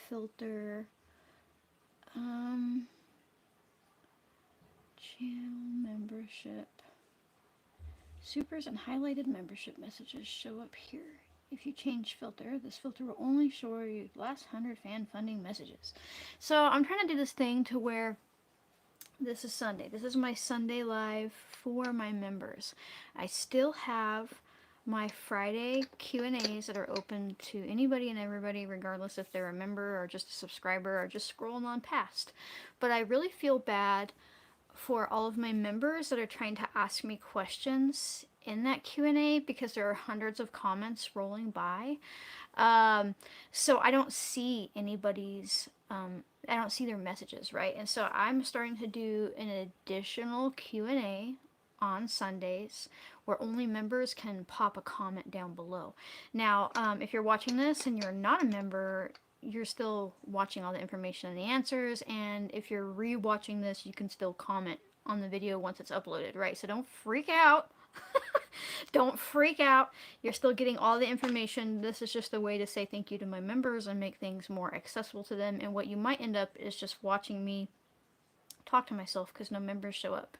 filter. Channel membership. Supers and highlighted membership messages show up here. If you change filter, this filter will only show you the last 100 fan funding messages. So I'm trying to do this thing to where this is Sunday. This is my Sunday live for my members. I still have my Friday Q&As that are open to anybody and everybody, regardless if they're a member or just a subscriber or just scrolling on past. But I really feel bad for all of my members that are trying to ask me questions in that Q&A because there are hundreds of comments rolling by. So I don't see anybody's, I don't see their messages, right? And so I'm starting to do an additional Q&A on Sundays where only members can pop a comment down below. Now, if you're watching this and you're not a member, you're still watching all the information and the answers, and if you're re-watching this, you can still comment on the video once it's uploaded, right? So don't freak out. Don't freak out. You're still getting all the information. This is just a way to say thank you to my members and make things more accessible to them. And what you might end up is just watching me talk to myself because no members show up.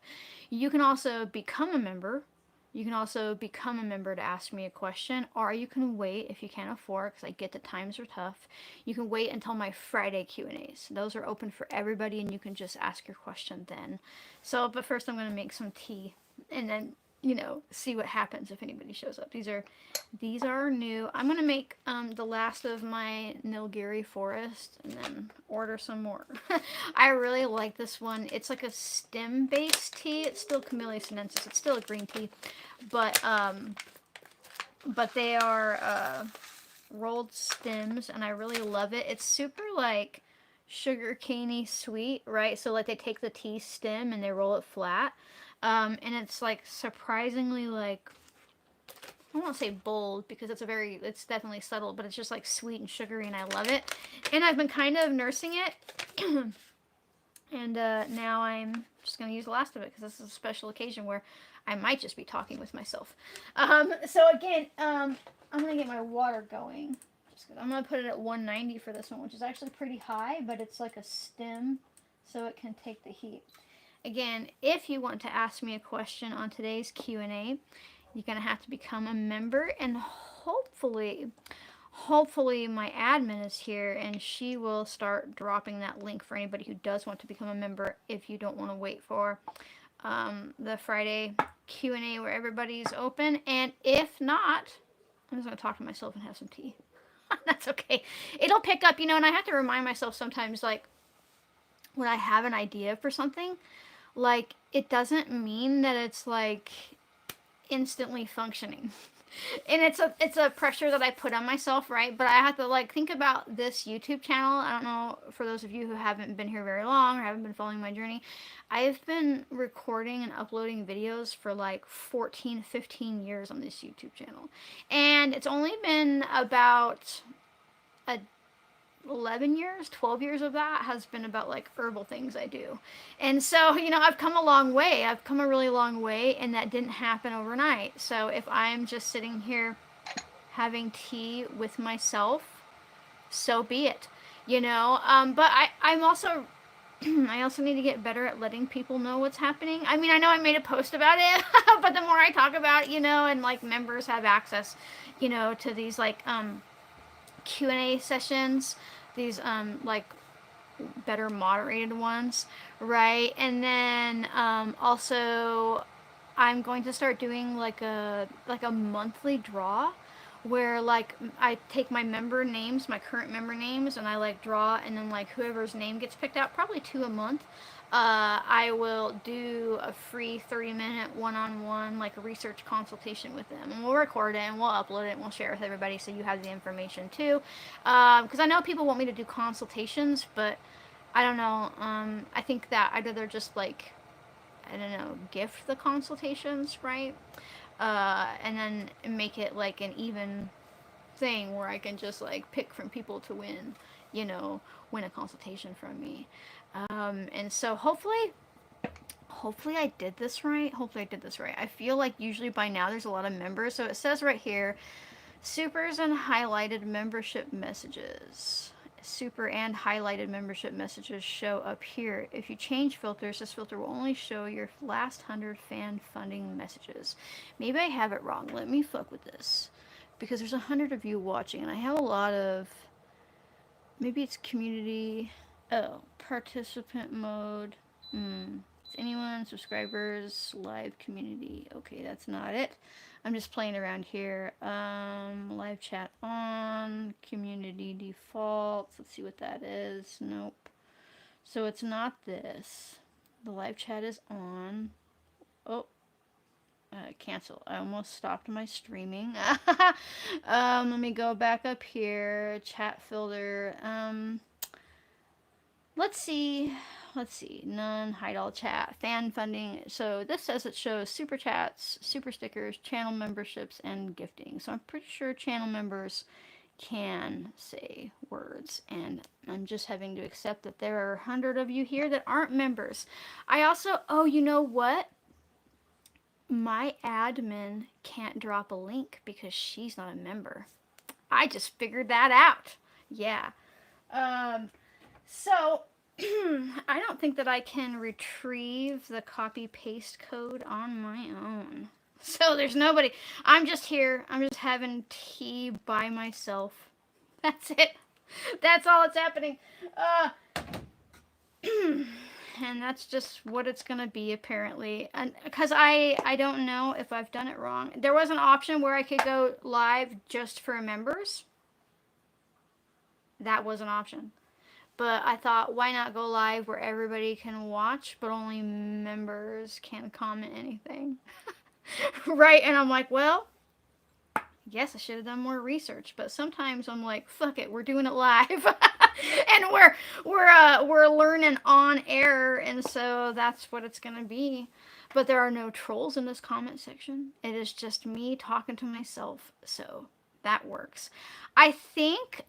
You can also become a member. You can also become a member to ask me a question, or you can wait if you can't afford, because I get that times are tough. You can wait until my Friday Q&As. Those are open for everybody, and you can just ask your question then. So, but first I'm going to make some tea, and then, you know, see what happens if anybody shows up. These are new. I'm going to make the last of my Nilgiri forest and then order some more. I really like this one. It's like a stem-based tea. It's still Camellia sinensis. It's still a green tea. But they are rolled stems, and I really love it. It's super like sugar caney sweet, right? So like they take the tea stem and they roll it flat. And it's like surprisingly like, I won't say bold because it's definitely subtle, but it's just like sweet and sugary, and I love it. And I've been kind of nursing it. And now I'm just going to use the last of it because this is a special occasion where I might just be talking with myself. So again, I'm going to get my water going. I'm going to put it at 190 for this one, which is actually pretty high, but it's like a stem, so it can take the heat. Again, if you want to ask me a question on today's Q&A, you're going to have to become a member, and hopefully my admin is here and she will start dropping that link for anybody who does want to become a member if you don't want to wait for the Friday Q&A where everybody's open. And if not, I'm just going to talk to myself and have some tea. That's okay. It'll pick up, you know, and I have to remind myself sometimes, like, when I have an idea for something, like, it doesn't mean that it's, like, instantly functioning. And it's a pressure that I put on myself, right? But I have to, like, think about this YouTube channel. I don't know, for those of you who haven't been here very long or haven't been following my journey, I've been recording and uploading videos for like 14, 15 years on this YouTube channel. And it's only been about 11 years, 12 years of that has been about like herbal things I do. And so, you know, I've come a long way. I've come a really long way, and that didn't happen overnight. So if I'm just sitting here having tea with myself, so be it, you know. But I'm also, I also need to get better at letting people know what's happening. I mean, I know I made a post about it, but the more I talk about it, you know, and like members have access, you know, to these like, Q&A sessions, these like better moderated ones, right? And then also I'm going to start doing like a monthly draw where like I take my member names, my current member names, and I like draw, and then like whoever's name gets picked out, probably 2 a month, I will do a free 30-minute one-on-one like research consultation with them, and we'll record it and we'll upload it and we'll share it with everybody so you have the information too, because I know people want me to do consultations, but I don't know, I think that I'd rather just like, I don't know, gift the consultations, right? And then make it like an even thing where I can just like pick from people to win, you know, win a consultation from me. And so hopefully I did this right. I feel like usually by now there's a lot of members. So it says right here, supers and highlighted membership messages. super and highlighted membership messages show up here. If you change filters, this filter will only show your last 100 fan funding messages. Maybe I have it wrong. Let me fuck with this. Because there's 100 of you watching, and I have a lot of... Maybe it's community... Oh, participant mode. It's anyone, subscribers, live community. Okay, that's not it. I'm just playing around here. Live chat on, community defaults. Let's see what that is. Nope. So it's not this. The live chat is on. Oh, cancel. I almost stopped my streaming. Let me go back up here. Chat filter. Let's see. None, hide all chat, fan funding. So this says it shows super chats, super stickers, channel memberships, and gifting. So I'm pretty sure channel members can say words. And I'm just having to accept that there are 100 of you here that aren't members. I also, oh, you know what? My admin can't drop a link because she's not a member. I just figured that out. Yeah. So, I don't think that I can retrieve the copy-paste code on my own. So there's nobody. I'm just here. I'm just having tea by myself. That's it. That's all that's happening. And that's just what it's going to be, apparently. And because I don't know if I've done it wrong. There was an option where I could go live just for members. That was an option. But I thought, why not go live where everybody can watch, but only members can comment anything? Right? And I'm like, well, I guess I should have done more research. But sometimes I'm like, fuck it, we're doing it live. And we're learning on air, and so that's what it's gonna be. But there are no trolls in this comment section. It is just me talking to myself, so that works. I think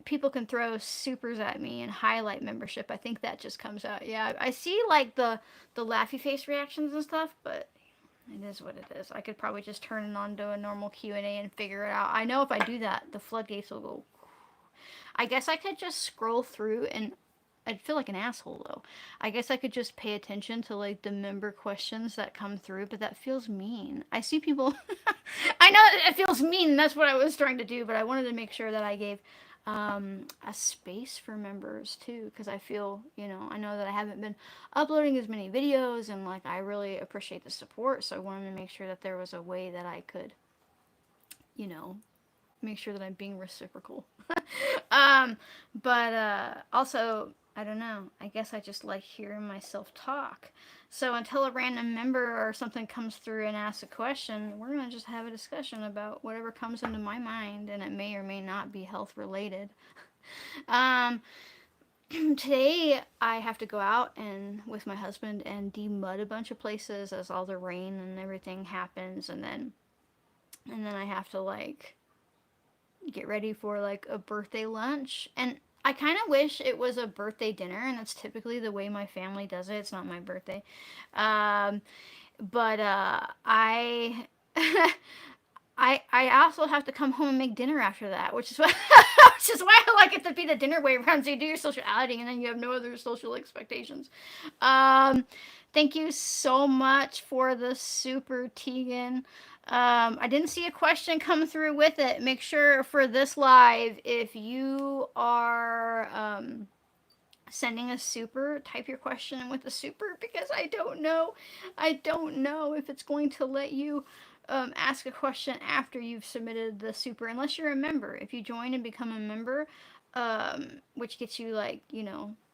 people can throw supers at me and highlight membership. I think that just comes out. Yeah, I see like the laughy face reactions and stuff, but it is what it is. I could probably just turn it on to a normal Q&A and figure it out. I know if I do that, the floodgates will go. I guess I could just scroll through, and I'd feel like an asshole though. I guess I could just pay attention to like the member questions that come through, but that feels mean. I see people. I know it feels mean, and that's what I was trying to do, but I wanted to make sure that I gave a space for members too, because I feel, I know that I haven't been uploading as many videos, and like I really appreciate the support, so I wanted to make sure that there was a way that I could, make sure that I'm being reciprocal. But also, I don't know, I guess I just like hearing myself talk. So until a random member or something comes through and asks a question, we're going to just have a discussion about whatever comes into my mind, and it may or may not be health related. Today I have to go out and with my husband and de-mud a bunch of places as all the rain and everything happens, and then I have to like get ready for like a birthday lunch. And I kind of wish it was a birthday dinner, and that's typically the way my family does it. It's not my birthday. But I I also have to come home and make dinner after that, which is why I like it to be the dinner way around. So you do your social outing, and then you have no other social expectations. Thank you so much for the super, Tegan. I didn't see a question come through with it. Make sure for this live, if you are sending a super, type your question with a super, because I don't know if it's going to let you ask a question after you've submitted the super, unless you're a member. If you join and become a member, which gets you like,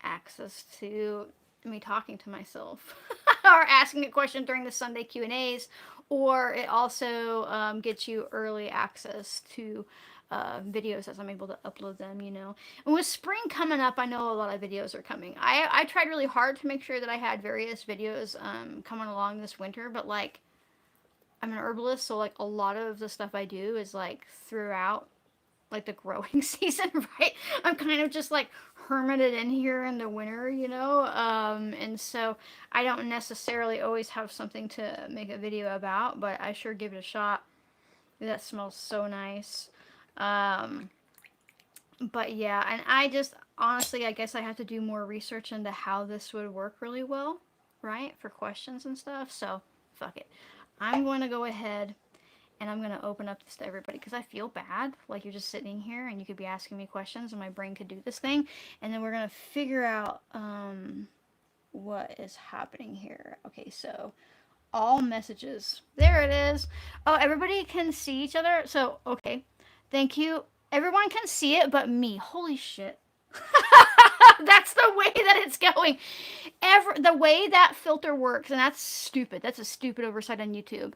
access to me talking to myself or asking a question during the Sunday Q&As, or it also gets you early access to videos as I'm able to upload them, And with spring coming up, I know a lot of videos are coming. I tried really hard to make sure that I had various videos coming along this winter, but like, I'm an herbalist, so like a lot of the stuff I do is like throughout like the growing season, right? I'm kind of just like hermited in here in the winter, and so I don't necessarily always have something to make a video about, but I sure give it a shot. That smells so nice. But yeah, and I just honestly, I guess I have to do more research into how this would work really well, right? For questions and stuff. So, fuck it. I'm going to go ahead and I'm going to open up this to everybody because I feel bad. Like you're just sitting here and you could be asking me questions and my brain could do this thing. And then we're going to figure out what is happening here. Okay, so all messages. There it is. Oh, everybody can see each other. So, okay. Thank you. Everyone can see it but me. Holy shit. That's the way that it's going. The way that filter works, and that's stupid. That's a stupid oversight on YouTube.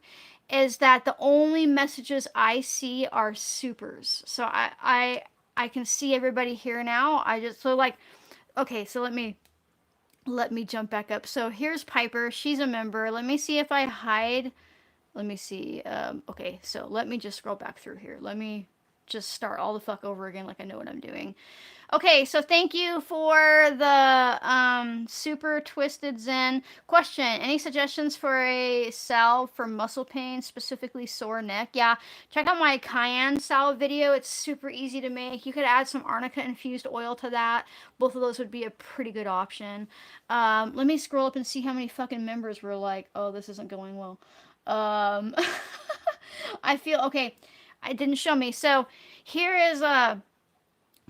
Is that the only messages I see are supers. So I can see everybody here now. I just so like okay, so let me jump back up. So here's Piper. She's a member. Let me see if I hide. Let me see. Okay, so let me just scroll back through here. Let me just start all the fuck over again like I know what I'm doing. Okay, so thank you for the super twisted Zen question. Any suggestions for a salve for muscle pain, specifically sore neck? Yeah, check out my cayenne salve video. It's super easy to make. You could add some arnica infused oil to that. Both of those would be a pretty good option. Let me scroll up and see how many fucking members were like, oh, this isn't going well. I feel okay. It didn't show me. So here is a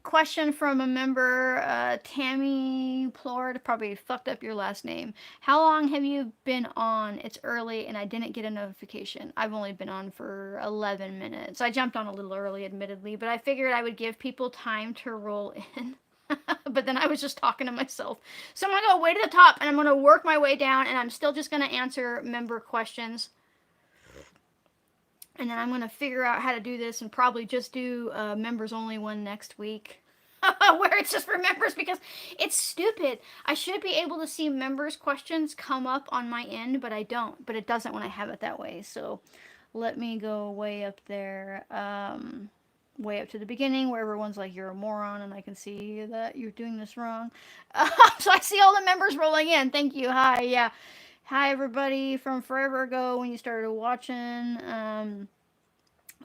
question from a member, Tammy Plord. Probably fucked up your last name. How long have you been on? It's early and I didn't get a notification. I've only been on for 11 minutes. I jumped on a little early, admittedly, but I figured I would give people time to roll in. But then I was just talking to myself. So I'm going to go way to the top and I'm going to work my way down and I'm still just going to answer member questions. And then I'm going to figure out how to do this and probably just do members only one next week. Where it's just for members because it's stupid. I should be able to see members' questions come up on my end, but I don't. But it doesn't when I have it that way. So let me go way up there. Way up to the beginning where everyone's like, you're a moron, and I can see that you're doing this wrong. So I see all the members rolling in. Thank you. Hi. Yeah. Hi, everybody from forever ago when you started watching.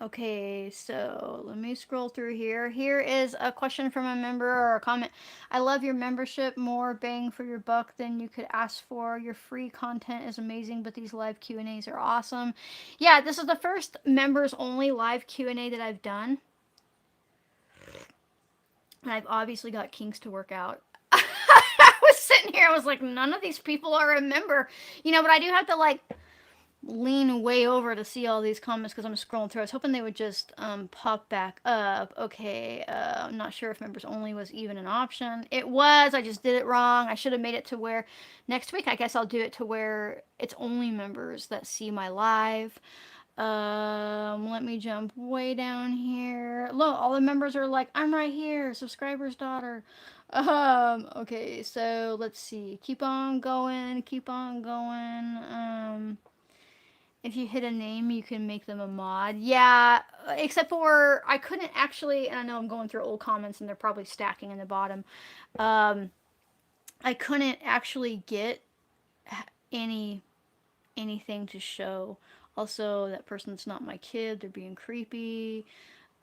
Okay, so let me scroll through here. Here is a question from a member or a comment. I love your membership. More bang for your buck than you could ask for. Your free content is amazing, but these live Q&As are awesome. Yeah, this is the first members only live Q&A that I've done. And I've obviously got kinks to work out. I was sitting here, I was like, none of these people are a member. You know, but I do have to like lean way over to see all these comments because I'm scrolling through. I was hoping they would just pop back up. Okay, I'm not sure if members only was even an option. It was. I just did it wrong. I should have made it to where next week I guess I'll do it to where it's only members that see my live. Let me jump way down here. Look, all the members are like, I'm right here, subscriber's daughter. Okay, so let's see. Keep on going, keep on going. If you hit a name, you can make them a mod. Yeah, except for I couldn't actually, and I know I'm going through old comments and they're probably stacking in the bottom. I couldn't actually get anything to show. Also, that person's not my kid. They're being creepy.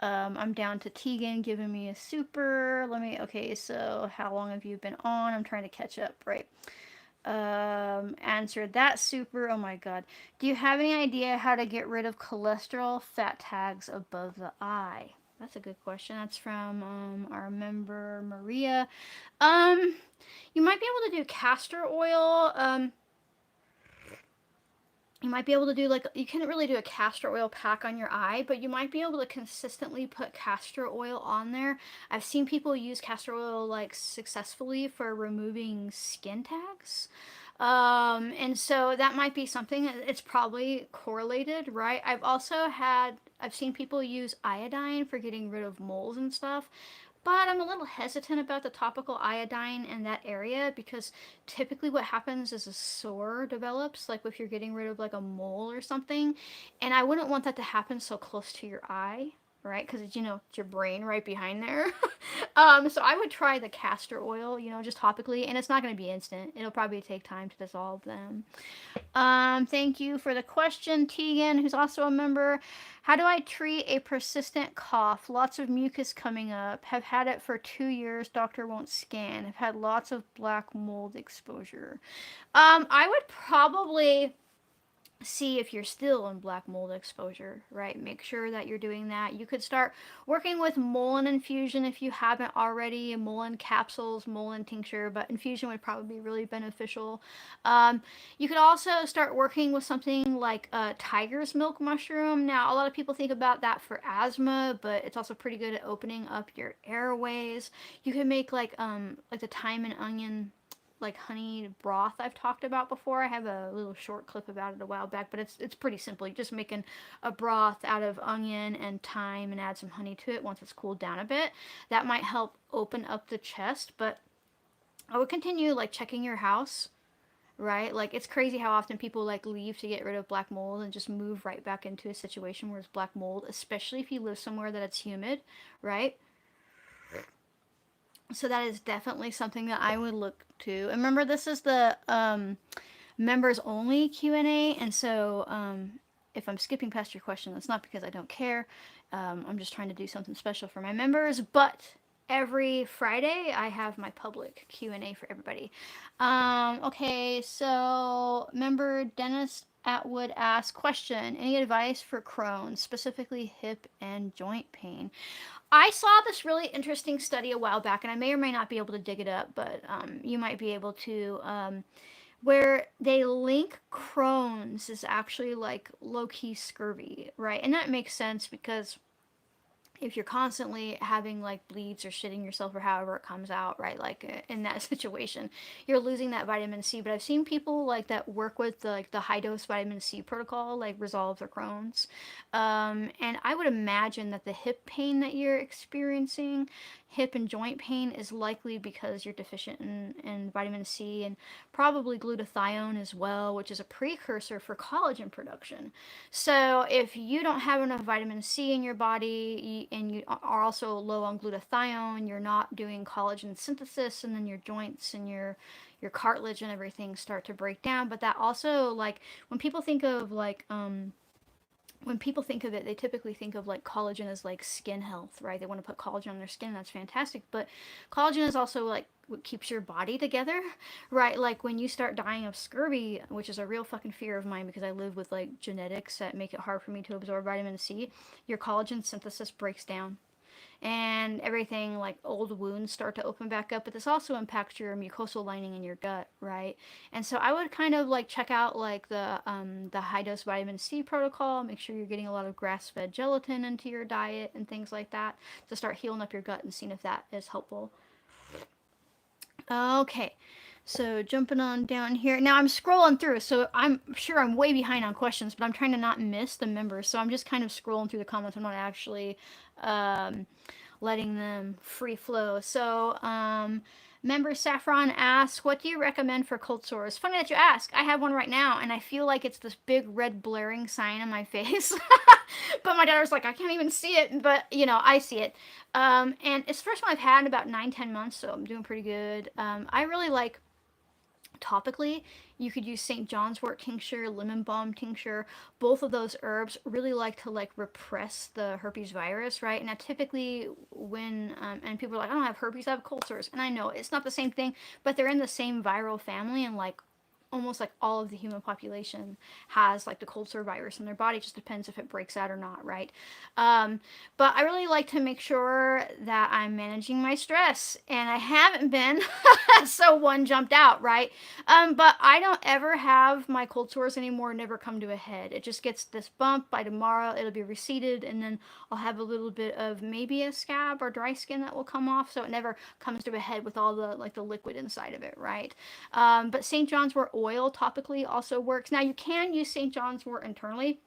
I'm down to Tegan giving me a super. Okay, so how long have you been on? I'm trying to catch up, right? Answered that super. Oh my god. Do you have any idea how to get rid of cholesterol fat tags above the eye? That's a good question. That's from our member Maria. You might be able to do castor oil. You might be able to do like, you can't really do a castor oil pack on your eye, but you might be able to consistently put castor oil on there. I've seen people use castor oil like successfully for removing skin tags. And so that might be something. It's probably correlated, right? I've seen people use iodine for getting rid of moles and stuff. But I'm a little hesitant about the topical iodine in that area because typically what happens is a sore develops, like if you're getting rid of like a mole or something. And I wouldn't want that to happen so close to your eye. right? Because it's, it's your brain right behind there. So I would try the castor oil, just topically, and it's not going to be instant. It'll probably take time to dissolve them. Thank you for the question, Tegan, who's also a member. How do I treat a persistent cough? Lots of mucus coming up. Have had it for 2 years. Doctor won't scan. Have had lots of black mold exposure. I would probably see if you're still in black mold exposure, right? Make sure that you're doing that. You could start working with Mullein infusion if you haven't already, Mullein capsules, Mullein tincture, but infusion would probably be really beneficial. You could also start working with something like tiger's milk mushroom. Now, a lot of people think about that for asthma, but it's also pretty good at opening up your airways. You can make like the thyme and onion like honey broth I've talked about before. I have a little short clip about it a while back, but it's pretty simple. You're just making a broth out of onion and thyme and add some honey to it once it's cooled down a bit. That might help open up the chest, but I would continue like checking your house, right? Like it's crazy how often people like leave to get rid of black mold and just move right back into a situation where it's black mold, especially if you live somewhere that it's humid, right? So that is definitely something that I would look to. And remember, this is the members only Q&A, and so if I'm skipping past your question, that's not because I don't care. I'm just trying to do something special for my members. But every Friday, I have my public Q&A for everybody. Okay, so member Dennis Atwood asks, question, any advice for Crohn's, specifically hip and joint pain? I saw this really interesting study a while back, and I may or may not be able to dig it up, but you might be able to, where they link Crohn's is actually like low-key scurvy, right? And that makes sense because if you're constantly having like bleeds or shitting yourself or however it comes out, right, like in that situation, you're losing that vitamin C. But I've seen people like that work with the high dose vitamin C protocol like resolve their Crohn's. And I would imagine that the hip pain that you're experiencing, hip and joint pain, is likely because you're deficient in vitamin C and probably glutathione as well, which is a precursor for collagen production. So if you don't have enough vitamin C in your body and you are also low on glutathione, you're not doing collagen synthesis, and then your joints and your cartilage and everything start to break down. But that also, like, when people think of when people think of it, they typically think of like collagen as like skin health, right? They want to put collagen on their skin. That's fantastic. But collagen is also like what keeps your body together, right? Like when you start dying of scurvy, which is a real fucking fear of mine because I live with like genetics that make it hard for me to absorb vitamin C, your collagen synthesis breaks down and everything, like old wounds start to open back up. But this also impacts your mucosal lining in your gut, right? And so I would kind of like check out like the high dose vitamin C protocol. Make sure you're getting a lot of grass fed gelatin into your diet and things like that to start healing up your gut and seeing if that is helpful. Okay, so jumping on down here. Now I'm scrolling through, so I'm sure I'm way behind on questions, but I'm trying to not miss the members. So I'm just kind of scrolling through the comments. I'm not actually um, letting them free flow. So member Saffron asks, what do you recommend for cold sores? Funny that you ask. I have one right now, and I feel like it's this big red blaring sign on my face. But my daughter's like, I can't even see it, but I see it. And it's the first one I've had in about 9-10 months, so I'm doing pretty good. I really like topically, you could use St. John's wort tincture, lemon balm tincture. Both of those herbs really like to like repress the herpes virus, right? And now typically when and people are like, I don't have herpes, I have cold sores, and I know it's not the same thing, but they're in the same viral family, and like almost like all of the human population has like the cold sore virus in their body. It just depends if it breaks out or not, right? But I really like to make sure that I'm managing my stress, and I haven't been, so one jumped out, right? But I don't ever have my cold sores anymore never come to a head. It just gets this bump. By tomorrow it'll be receded, and then I'll have a little bit of maybe a scab or dry skin that will come off, so it never comes to a head with all the like the liquid inside of it, right? But St. John's wort oil topically also works. Now you can use St. John's wort internally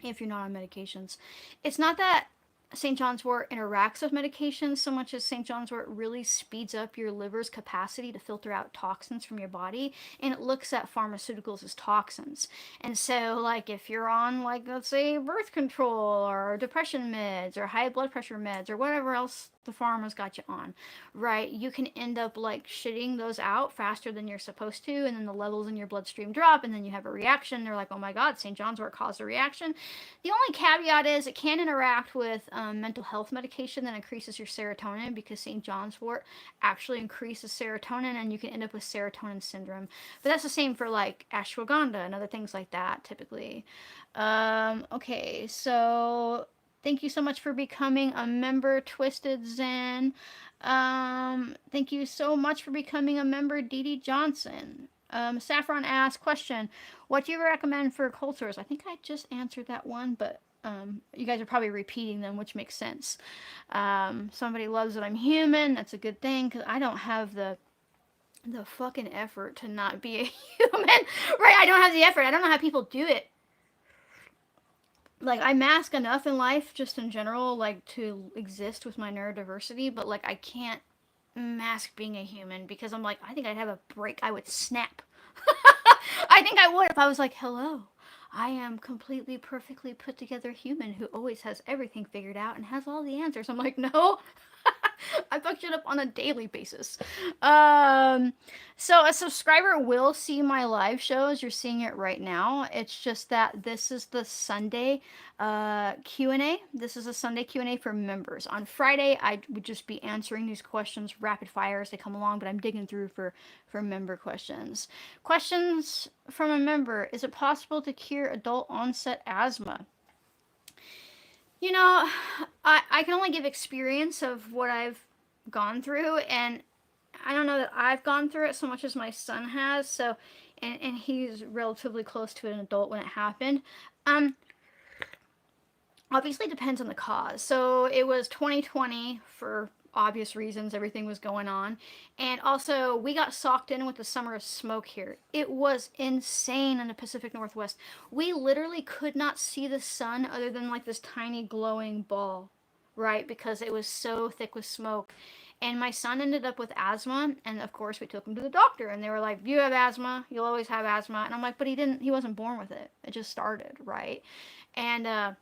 if you're not on medications. It's not that St. John's wort interacts with medication so much as St. John's wort really speeds up your liver's capacity to filter out toxins from your body, and it looks at pharmaceuticals as toxins. And so, like, if you're on, like, let's say, birth control or depression meds or high blood pressure meds or whatever else the pharma's got you on, right, you can end up, like, shitting those out faster than you're supposed to, and then the levels in your bloodstream drop, and then you have a reaction. They're like, oh my god, St. John's wort caused a reaction. The only caveat is it can interact with mental health medication that increases your serotonin, because St. John's wort actually increases serotonin, and you can end up with serotonin syndrome. But that's the same for like ashwagandha and other things like that typically. Okay, so thank you so much for becoming a member, Twisted Zen. Thank you so much for becoming a member, Dee Dee Johnson. Saffron asked, question, what do you recommend for cold sores? I think I just answered that one, but you guys are probably repeating them, which makes sense. Somebody loves that I'm human. That's a good thing, because I don't have the fucking effort to not be a human. Right? I don't have the effort. I don't know how people do it. Like, I mask enough in life, just in general, like, to exist with my neurodiversity, but, like, I can't mask being a human, because I'm like, I think I'd have a break. I would snap. I think I would if I was like, hello, I am completely, perfectly put together human who always has everything figured out and has all the answers. I'm like, no, I fuck shit up on a daily basis. Um, so a subscriber will see my live shows. You're seeing it right now. It's just that this is the Sunday Q&A. This is a Sunday Q&A for members. On Friday, I would just be answering these questions rapid fire as they come along, but I'm digging through for member questions. Questions from a member. Is it possible to cure adult onset asthma? You know, I can only give experience of what I've gone through, and I don't know that I've gone through it so much as my son has, so, and he's relatively close to an adult when it happened. Obviously depends on the cause. So it was 2020 for obvious reasons, everything was going on. And also, we got socked in with the summer of smoke here. It was insane in the Pacific Northwest. We literally could not see the sun other than like this tiny glowing ball, right? Because it was so thick with smoke. And my son ended up with asthma, and of course we took him to the doctor, and they were like, you have asthma, you'll always have asthma. And I'm like, but he wasn't born with it. It just started, right? And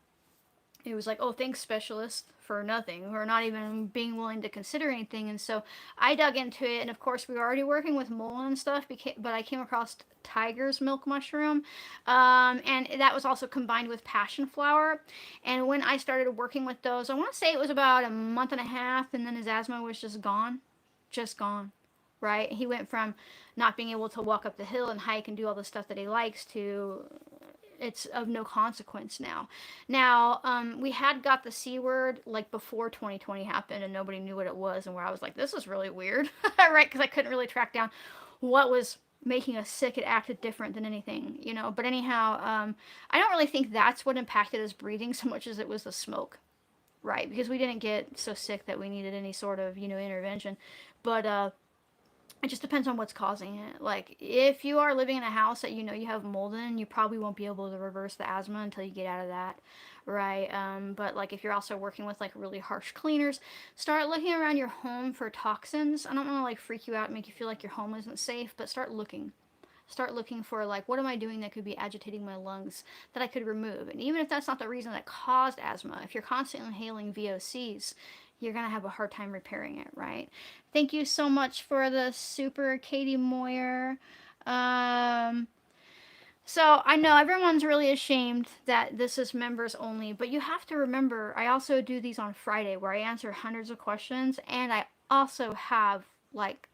it was like, oh, thanks, specialist, for nothing, or not even being willing to consider anything. And so I dug into it, and of course, we were already working with mold and stuff, but I came across tiger's milk mushroom, and that was also combined with passion flower. And when I started working with those, I want to say it was about a month and a half, and then his asthma was just gone. Just gone. Right? He went from not being able to walk up the hill and hike and do all the stuff that he likes to it's of no consequence now. Now, we had got the C word like before 2020 happened, and nobody knew what it was, and where I was like, this is really weird, right? Because I couldn't really track down what was making us sick. It acted different than anything, you know. But anyhow, I don't really think that's what impacted his breathing so much as it was the smoke, right? Because we didn't get so sick that we needed any sort of, intervention. But it just depends on what's causing it. Like, if you are living in a house that you have mold in, you probably won't be able to reverse the asthma until you get out of that, right? But, like, if you're also working with, like, really harsh cleaners, start looking around your home for toxins. I don't want to, like, freak you out and make you feel like your home isn't safe, but start looking. Start looking for, like, what am I doing that could be agitating my lungs that I could remove? And even if that's not the reason that caused asthma, if you're constantly inhaling VOCs, you're going to have a hard time repairing it, right? Thank you so much for the super Katie Moyer. So I know everyone's really ashamed that this is members only, but you have to remember, I also do these on Friday where I answer hundreds of questions, and I also have like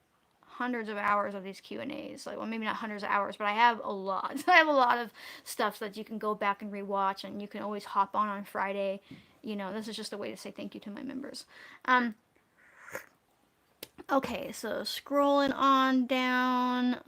hundreds of hours of these Q&As. Like, well, maybe not hundreds of hours, but I have a lot. I have a lot of stuff that you can go back and rewatch, and you can always hop on Friday. This is just a way to say thank you to my members. Okay, so scrolling on down.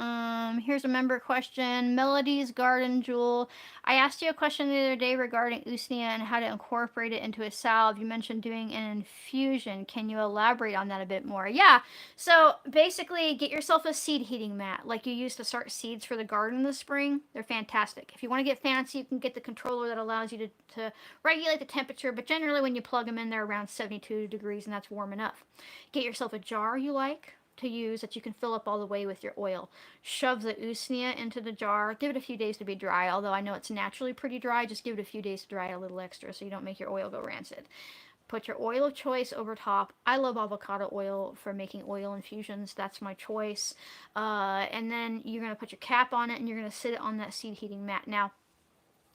Here's a member question. Melody's Garden Jewel. I asked you a question the other day regarding Usnea and how to incorporate it into a salve. You mentioned doing an infusion. Can you elaborate on that a bit more? Yeah. So basically, get yourself a seed heating mat like you use to start seeds for the garden in the spring. They're fantastic. If you want to get fancy, you can get the controller that allows you to regulate the temperature, but generally, when you plug them in, they're around 72 degrees, and that's warm enough. Get yourself a jar you like to use that you can fill up all the way with your oil. Shove the usnea into the jar. Give it a few days to be dry, although I know it's naturally pretty dry. Just give it a few days to dry a little extra so you don't make your oil go rancid. Put your oil of choice over top. I love avocado oil for making oil infusions. That's my choice. And then you're going to put your cap on it and you're going to sit it on that seed heating mat. Now,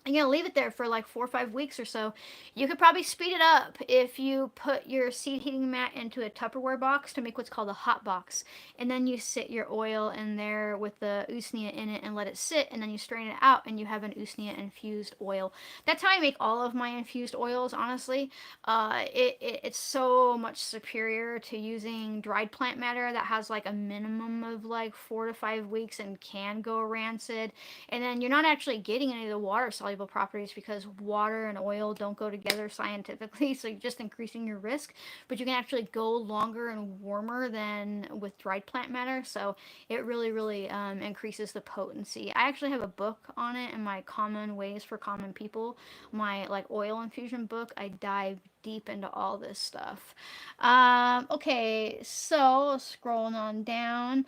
I'm going to leave it there for like 4 or 5 weeks or so. You could probably speed it up if you put your seed heating mat into a Tupperware box to make what's called a hot box. And then you sit your oil in there with the usnea in it and let it sit. And then you strain it out and you have an usnea infused oil. That's how I make all of my infused oils, honestly. It's so much superior to using dried plant matter that has like a minimum of like 4 to 5 weeks and can go rancid. And then you're not actually getting any of the water soluble properties because water and oil don't go together scientifically, so you're just increasing your risk. But you can actually go longer and warmer than with dried plant matter, so it really increases the potency. I actually have a book on it in my Common Ways for Common People, my like oil infusion book. I dive deep into all this stuff. Okay, so scrolling on down.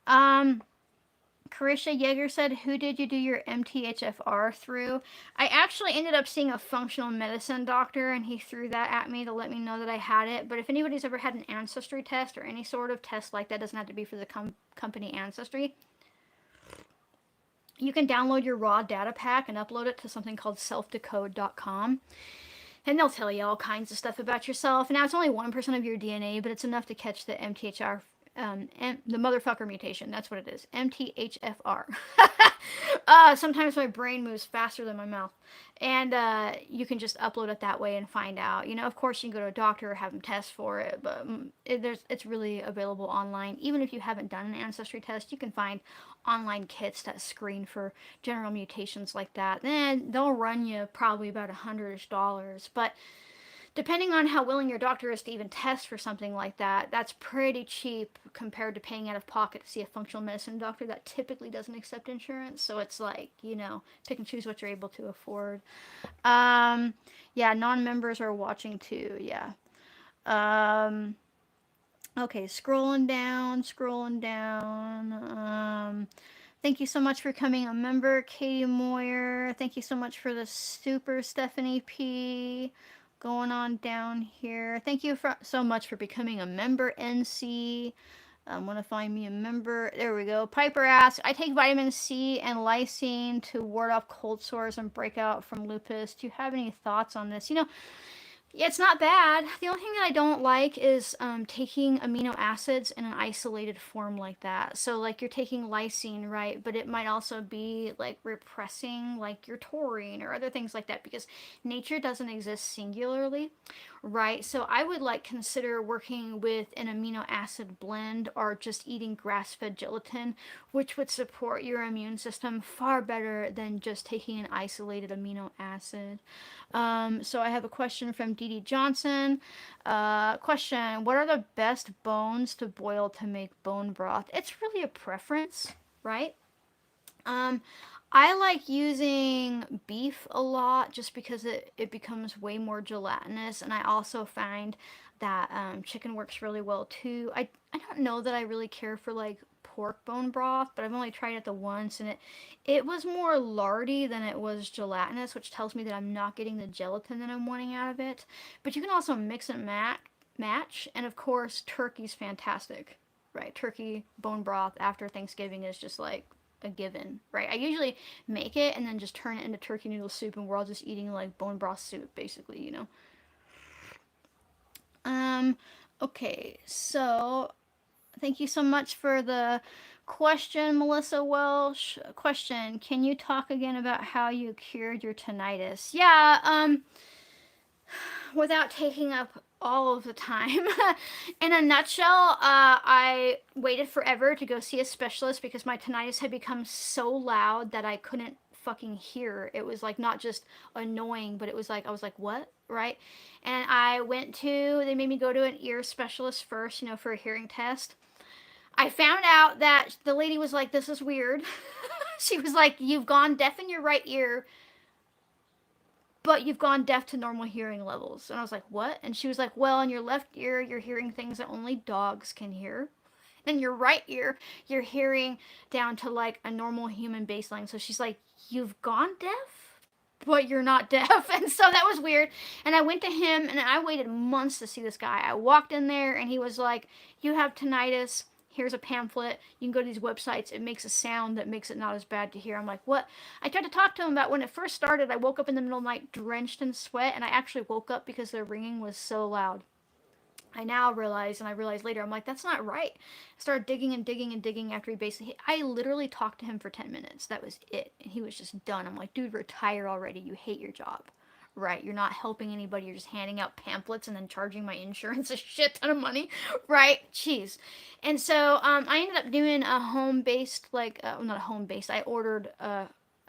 Um, Carisha Yeager said, "Who did you do your MTHFR through?" I actually ended up seeing a functional medicine doctor, and he threw that at me to let me know that I had it. But if anybody's ever had an ancestry test or any sort of test like that, doesn't have to be for the company Ancestry, you can download your raw data pack and upload it to something called selfdecode.com. And they'll tell you all kinds of stuff about yourself. Now, it's only 1% of your DNA, but it's enough to catch the MTHR, the motherfucker mutation. That's what it is. MTHFR. Sometimes my brain moves faster than my mouth. And you can just upload it that way and find out. You know, of course, you can go to a doctor or have them test for it, but it's really available online. Even if you haven't done an ancestry test, you can find online kits that screen for general mutations like that. Then they'll run you probably about $100-ish. But depending on how willing your doctor is to even test for something like that, that's pretty cheap compared to paying out of pocket to see a functional medicine doctor that typically doesn't accept insurance. So it's like, you know, pick and choose what you're able to afford. Um, yeah, non-members are watching too. Yeah. Um, okay, scrolling down, scrolling down. Thank you so much for becoming a member, Katie Moyer. Thank you so much for the super, Stephanie P. Going on down here. Thank you so much for becoming a member, NC. Want to find me a member. There we go. Piper asks, I take vitamin C and lysine to ward off cold sores and breakout from lupus. Do you have any thoughts on this? You know, yeah, it's not bad. The only thing that I don't like is taking amino acids in an isolated form like that. So, like, you're taking lysine, right? But it might also be, like, repressing, like, your taurine or other things like that because nature doesn't exist singularly, right? So, I would, like, consider working with an amino acid blend or just eating grass fed gelatin, which would support your immune system far better than just taking an isolated amino acid. So I have a question from Dee Dee Johnson. Question: what are the best bones to boil to make bone broth? It's really a preference, right? Um, I like using beef a lot just because it becomes way more gelatinous, and I also find that chicken works really well too. I don't know that I really care for like pork bone broth, but I've only tried it the once, and it was more lardy than it was gelatinous, which tells me that I'm not getting the gelatin that I'm wanting out of it. But you can also mix and match, and of course, turkey's fantastic, right? Turkey bone broth after Thanksgiving is just like a given, right? I usually make it and then just turn it into turkey noodle soup, and we're all just eating like bone broth soup, basically, you know. Um, okay, so thank you so much for the question, Melissa Welsh. Question: can you talk again about how you cured your tinnitus? Yeah, without taking up all of the time. In a nutshell, I waited forever to go see a specialist because my tinnitus had become so loud that I couldn't fucking hear. It was like not just annoying, but it was like I was like, "What?" Right? And they made me go to an ear specialist first, for a hearing test. I found out that the lady was like, "This is weird." She was like, "You've gone deaf in your right ear, but you've gone deaf to normal hearing levels." And I was like, "What?" And she was like, "Well, in your left ear, you're hearing things that only dogs can hear. In your right ear, you're hearing down to like a normal human baseline." So she's like, "You've gone deaf, but you're not deaf." And so that was weird. And I went to him and I waited months to see this guy. I walked in there and he was like, "You have tinnitus. Here's a pamphlet. You can go to these websites. It makes a sound that makes it not as bad to hear." I'm like, "What?" I tried to talk to him about when it first started. I woke up in the middle of the night drenched in sweat, and I actually woke up because the ringing was so loud. I now realize, and I realized later, I'm like, that's not right. I started digging and digging and digging after I literally talked to him for 10 minutes. That was it. And he was just done. I'm like, dude, retire already. You hate your job. Right? You're not helping anybody. You're just handing out pamphlets and then charging my insurance a shit ton of money. Right? Jeez. And so I ended up doing a home based, not a home based, I ordered a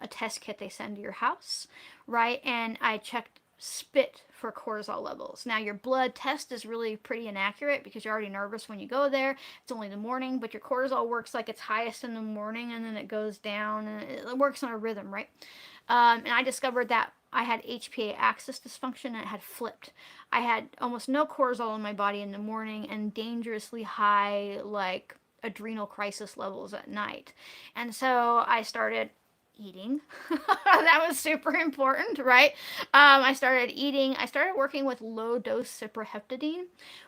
test kit they send to your house. Right? And I checked spit for cortisol levels. Now, your blood test is really pretty inaccurate because you're already nervous when you go there. It's only the morning, but your cortisol works like it's highest in the morning and then it goes down and it works on a rhythm, right? And I discovered that I had HPA axis dysfunction and it had flipped. I had almost no cortisol in my body in the morning and dangerously high, like, adrenal crisis levels at night. And so I started eating. That was super important, right? I started eating. I started working with low dose cyproheptadine,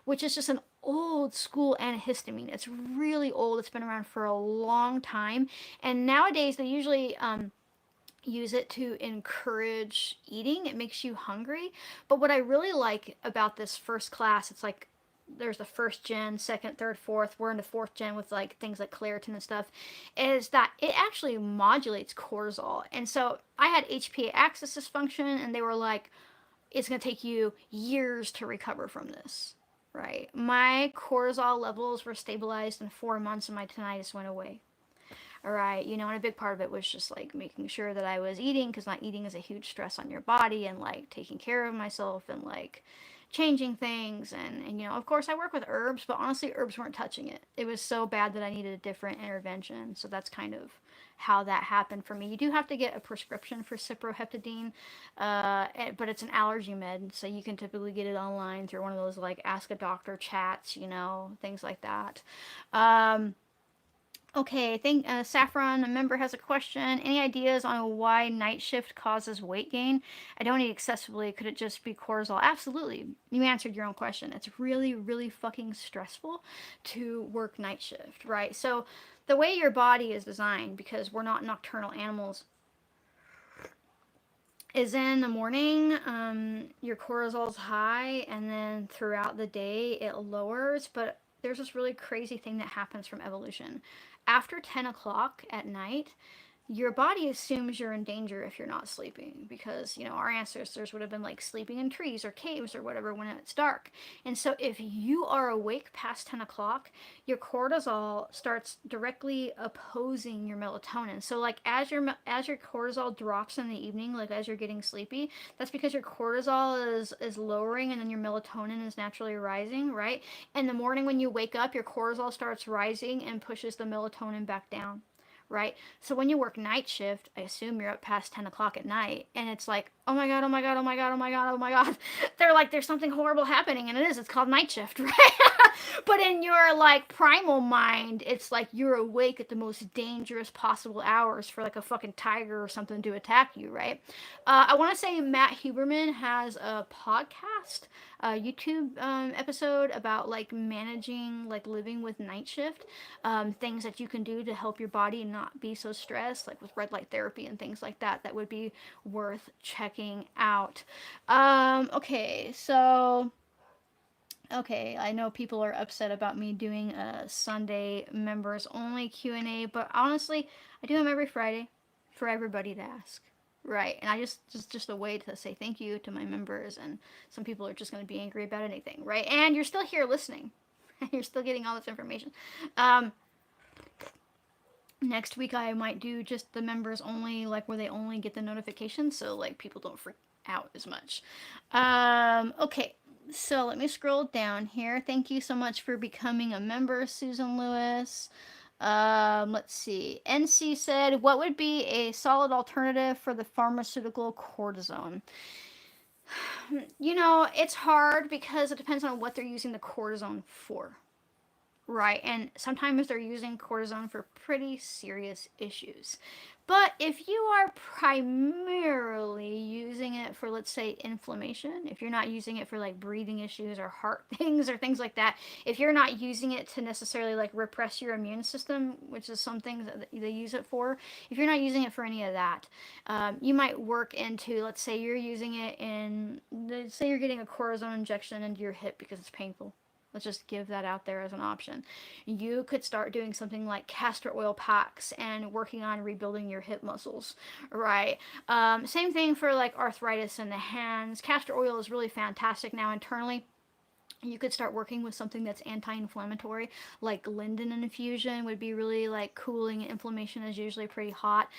which is just an old school antihistamine. It's really old. It's been around for a long time. And nowadays, they usually use it to encourage eating. It makes you hungry. But what I really like about this first class, it's like there's the first gen, second, third, fourth. We're in the fourth gen with like things like Claritin and stuff. Is that it actually modulates cortisol. And so I had HPA axis dysfunction, and they were like, it's going to take you years to recover from this. Right? My cortisol levels were stabilized in 4 months, and my tinnitus went away. All right, and a big part of it was just like making sure that I was eating, because not eating is a huge stress on your body, and like taking care of myself and like changing things. And of course, I work with herbs, but honestly, herbs weren't touching it. It was so bad that I needed a different intervention. So that's kind of how that happened for me. You do have to get a prescription for cyproheptadine, but it's an allergy med, so you can typically get it online through one of those like ask a doctor chats, things like that. Okay, I think Saffron, a member, has a question. Any ideas on why night shift causes weight gain? I don't eat excessively. Could it just be cortisol? Absolutely. You answered your own question. It's really, really fucking stressful to work night shift, right? So the way your body is designed, because we're not nocturnal animals, is in the morning, your cortisol's high, and then throughout the day it lowers. But there's this really crazy thing that happens from evolution. After 10 o'clock at night, your body assumes you're in danger if you're not sleeping, because our ancestors would have been like sleeping in trees or caves or whatever when it's dark. And so if you are awake past 10 o'clock, your cortisol starts directly opposing your melatonin. So like as your cortisol drops in the evening, like as you're getting sleepy, that's because your cortisol is lowering, and then your melatonin is naturally rising, right? In the morning when you wake up, your cortisol starts rising and pushes the melatonin back down, right? So when you work night shift, I assume you're up past 10 o'clock at night, and it's like, oh my God, oh my God, oh my God, oh my God, oh my God. They're like, there's something horrible happening, and it's called night shift, right? But in your like primal mind, it's like you're awake at the most dangerous possible hours for like a fucking tiger or something to attack you, right? I want to say Matt Huberman has a podcast, YouTube episode about like managing, like living with night shift, things that you can do to help your body not be so stressed, like with red light therapy and things like that. That would be worth checking out. Okay, so okay, I know people are upset about me doing a Sunday members only Q&A, but honestly, I do them every Friday for everybody to ask. Right. And I just a way to say thank you to my members. And some people are just going to be angry about anything, right? And you're still here listening. You're still getting all this information. Um, Next week I might do just the members only, like where they only get the notification, so like people don't freak out as much. Okay, so let me scroll down here. Thank you so much for becoming a member, Susan Lewis. Let's see. NC said, what would be a solid alternative for the pharmaceutical cortisone? You know, it's hard because it depends on what they're using the cortisone for. Right, and sometimes they're using cortisone for pretty serious issues. But if you are primarily using it for, let's say, inflammation, if you're not using it for like breathing issues or heart things or things like that, if you're not using it to necessarily like repress your immune system, which is some things that they use it for, if you're not using it for any of that, you might work into, let's say you're using it in, let's say you're getting a cortisone injection into your hip because it's painful. Let's just give that out there as an option. You could start doing something like castor oil packs and working on rebuilding your hip muscles, right? Same thing for like arthritis in the hands. Castor oil is really fantastic now internally. You could start working with something that's anti-inflammatory, like linden infusion would be really like cooling. Inflammation is usually pretty hot.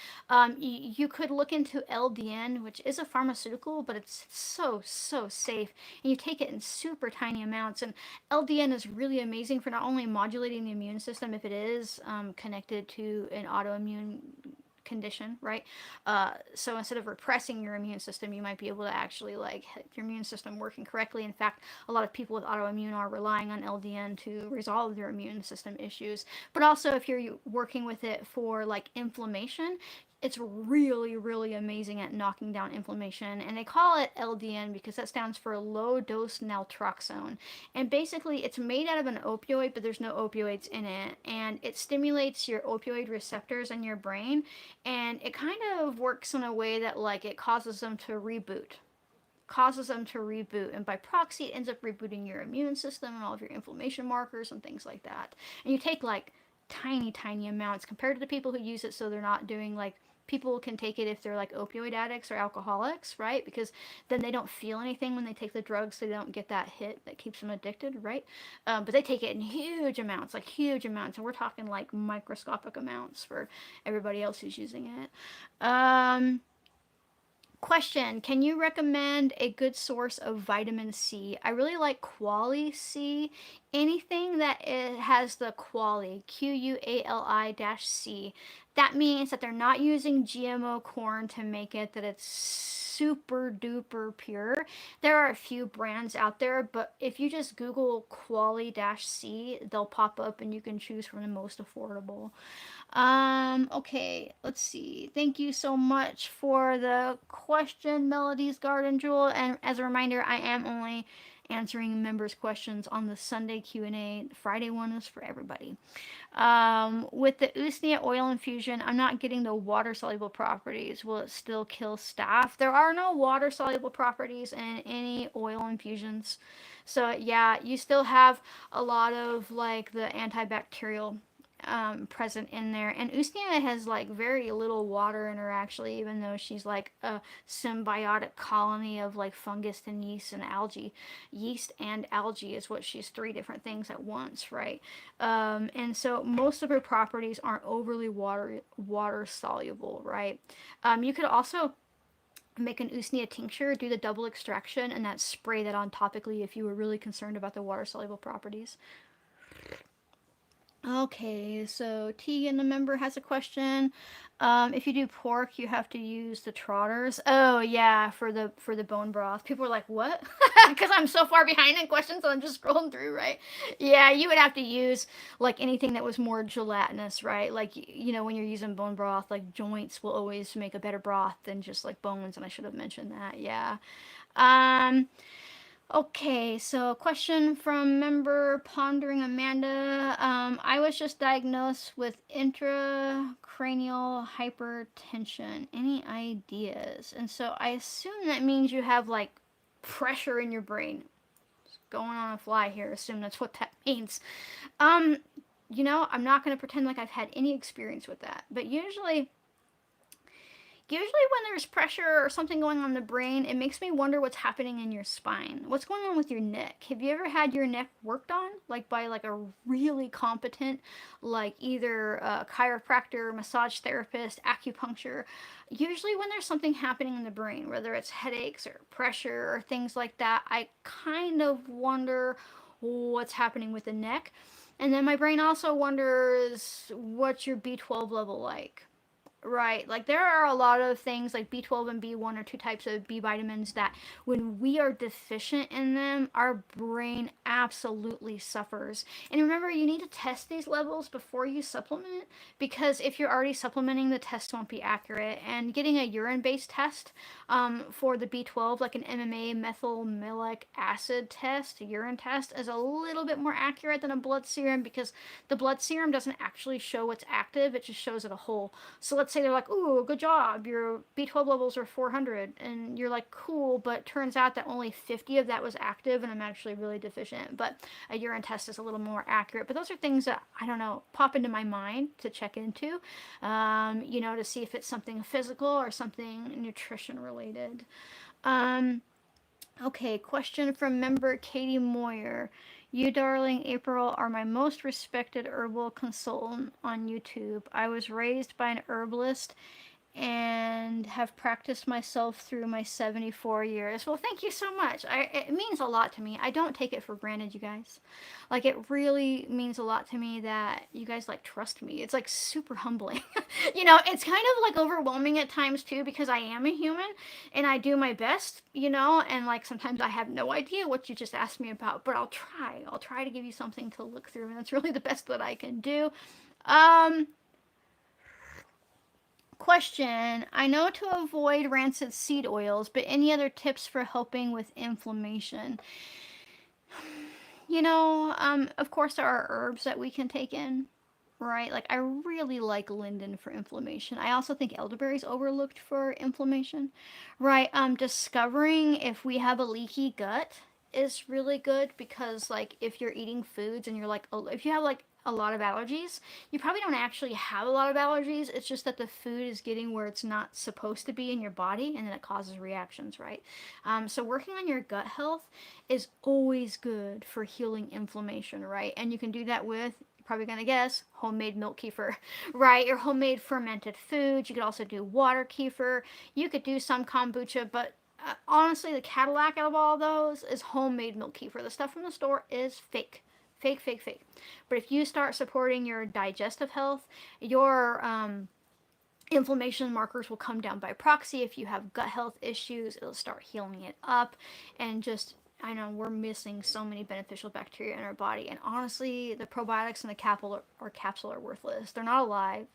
You could look into LDN, which is a pharmaceutical, but it's so safe, and you take it in super tiny amounts. And LDN is really amazing for not only modulating the immune system if it is connected to an autoimmune condition, right? So instead of repressing your immune system, you might be able to actually like your immune system working correctly. In fact, a lot of people with autoimmune are relying on LDN to resolve their immune system issues. But also, if you're working with it for like inflammation, it's really amazing at knocking down inflammation, and they call it LDN because that stands for low dose naltrexone. And basically it's made out of an opioid, but there's no opioids in it, and it stimulates your opioid receptors in your brain, and it kind of works in a way that like it causes them to reboot, and by proxy it ends up rebooting your immune system and all of your inflammation markers and things like that. And you take like tiny amounts compared to the people who use it, so they're not doing like, people can take it if they're like opioid addicts or alcoholics, right? Because then they don't feel anything when they take the drugs, so they don't get that hit that keeps them addicted, right? But they take it in huge amounts, like huge amounts, and we're talking like microscopic amounts for everybody else who's using it. Question: can you recommend a good source of vitamin C? I really like Quali C. Anything that it has the Quali, QUALI-C. That means that they're not using GMO corn to make it, that it's super duper pure. There are a few brands out there, but if you just Google Quali-C, they'll pop up and you can choose from the most affordable. Okay, let's see. Thank you so much for the question, Melody's Garden Jewel. And as a reminder, I am only answering members' questions on the Sunday Q&A. Friday one is for everybody. With the Usnea oil infusion, I'm not getting the water-soluble properties. Will it still kill staph? There are no water-soluble properties in any oil infusions. So yeah, you still have a lot of like the antibacterial present in there. And Usnea has like very little water in her actually, even though she's like a symbiotic colony of like fungus and yeast and algae. Yeast and algae is what she's, three different things at once, right? And so most of her properties aren't overly water soluble, right? You could also make an Usnea tincture, do the double extraction, and that spray that on topically if you were really concerned about the water soluble properties. Okay, so Tegan, the member, has a question. If you do pork, you have to use the trotters. Oh yeah, for the bone broth. People are like, what? Because I'm so far behind in questions, so I'm just scrolling through, right? Yeah, you would have to use like anything that was more gelatinous, right? Like you know, when you're using bone broth, like joints will always make a better broth than just like bones, and I should have mentioned that. Yeah. Um, Okay, so a question from member Pondering Amanda. I was just diagnosed with intracranial hypertension. Any ideas? And so I assume that means you have like pressure in your brain. Just going on a fly here, assume that's what that means. Um, I'm not going to pretend like I've had any experience with that, but usually Usually when there's pressure or something going on in the brain, it makes me wonder what's happening in your spine. What's going on with your neck? Have you ever had your neck worked on, like by like a really competent, like either a chiropractor, massage therapist, acupuncture? Usually when there's something happening in the brain, whether it's headaches or pressure or things like that, I kind of wonder what's happening with the neck. And then my brain also wonders what's your B12 level like. Right. Like there are a lot of things like B12 and B1 are two types of B vitamins that when we are deficient in them, our brain absolutely suffers. And remember, you need to test these levels before you supplement because if you're already supplementing, the test won't be accurate. And getting a urine based test for the B12, like an MMA methylmalonic acid test, a urine test, is a little bit more accurate than a blood serum because the blood serum doesn't actually show what's active, it just shows it a whole. So let's say they're like, ooh, good job, your B12 levels are 400. And you're like, cool, but turns out that only 50 of that was active and I'm actually really deficient. But a urine test is a little more accurate. But those are things that, I don't know, pop into my mind to check into, to see if it's something physical or something nutrition related. Um, Okay, question from member Katie Moyer. You, darling April, are my most respected herbal consultant on YouTube. I was raised by an herbalist and have practiced myself through my 74 years. Well, thank you so much. It means a lot to me. I don't take it for granted, you guys. Like, it really means a lot to me that you guys, like, trust me. It's, like, super humbling. It's kind of, like, overwhelming at times, too, because I am a human and I do my best, and, like, sometimes I have no idea what you just asked me about, but I'll try. I'll try to give you something to look through, and that's really the best that I can do. Question. I know to avoid rancid seed oils, but any other tips for helping with inflammation? Of course, there are herbs that we can take in, right? Like, I really like linden for inflammation. I also think elderberry is overlooked for inflammation, right? Discovering if we have a leaky gut is really good because, like, if you're eating foods and you're like, if you have like a lot of allergies, you probably don't actually have a lot of allergies. It's just that the food is getting where it's not supposed to be in your body and then it causes reactions, right? So, working on your gut health is always good for healing inflammation, right? And you can do that with, probably gonna guess, homemade milk kefir, right? Your homemade fermented foods. You could also do water kefir. You could do some kombucha, but honestly, the Cadillac out of all those is homemade milk kefir. The stuff from the store is fake. Fake, fake, fake. But if you start supporting your digestive health, your inflammation markers will come down by proxy. If you have gut health issues, it'll start healing it up. And just, I know we're missing so many beneficial bacteria in our body. And honestly, the probiotics in the capsule are worthless. They're not alive.